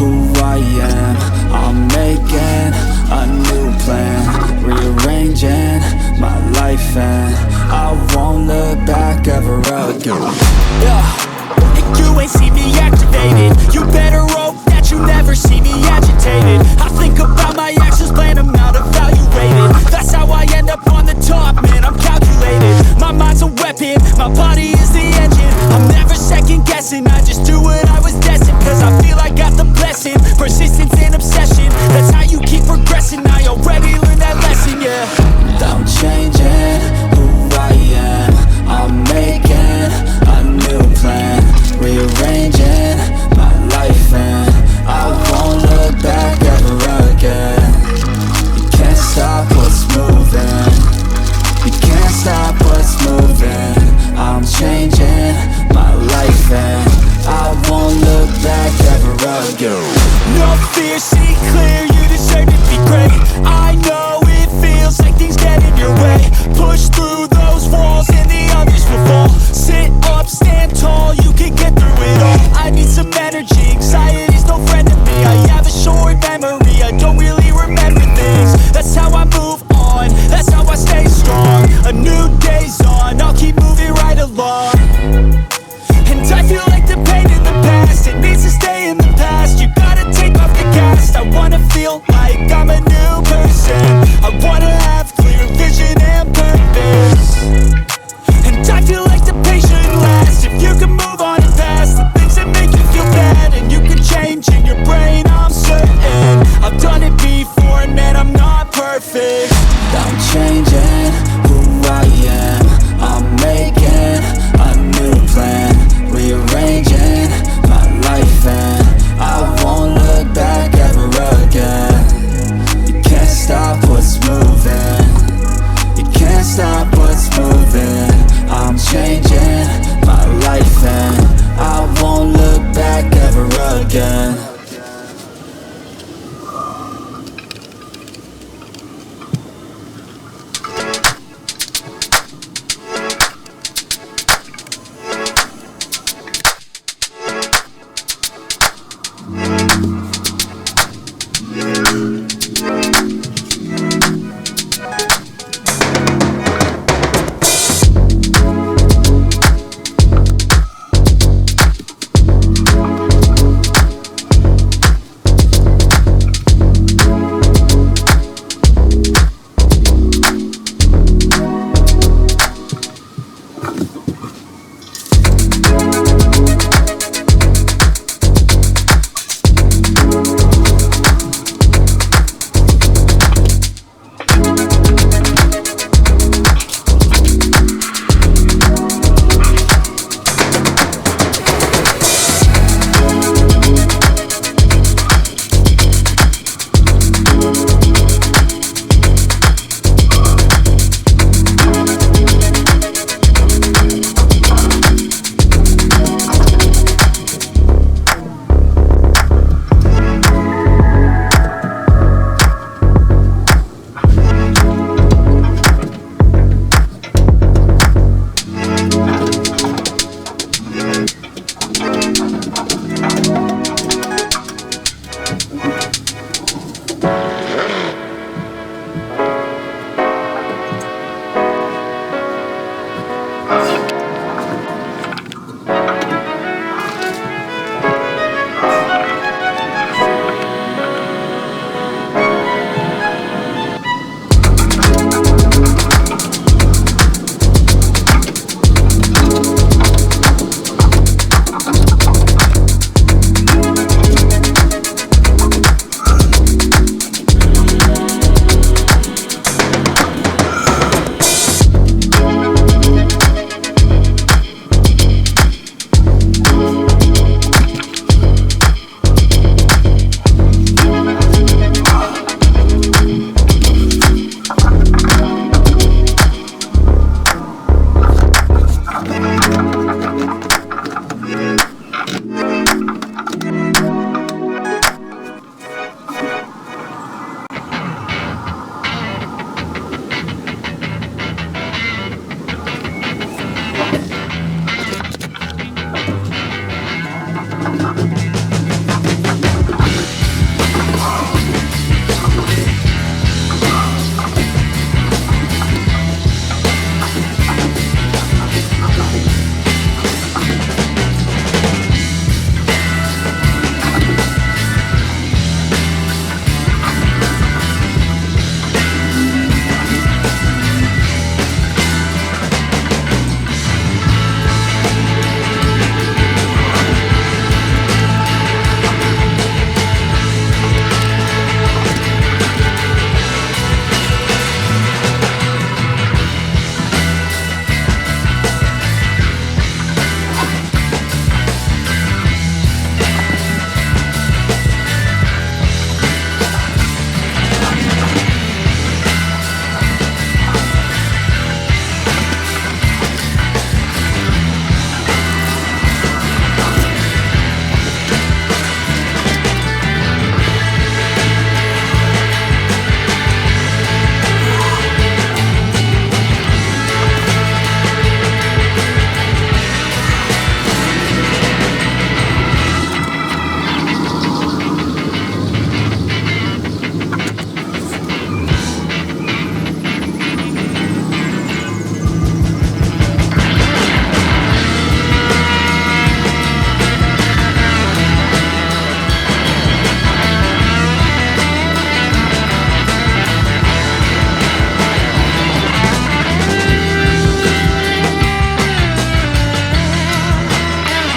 Who I am, I'm making a new plan, rearranging my life, and I won't look back ever again. And you ain't see me activated. You better hope that you never see me agitated. I think about my actions, plan them out, evaluated. That's how I end up on the top, man, I'm calculated. My mind's a weapon, my body is the engine. I'm never second guessing, I just do what I was destined. Cause I feel I got the blessing, persistence and obsession. That's how you keep progressing, I already learned that lesson, yeah. I'm changing who I am, I'm making a new plan, rearranging my life, and I won't look back ever again. You can't stop what's moving, you can't stop what's moving. I'm changing my life, and I won't look back ever again. No fear, see clear, you deserve to be great. I know it feels like things get in your way. Push through those walls and the others will fall. Sit up, stand tall, you can get through it all. I need some energy, anxiety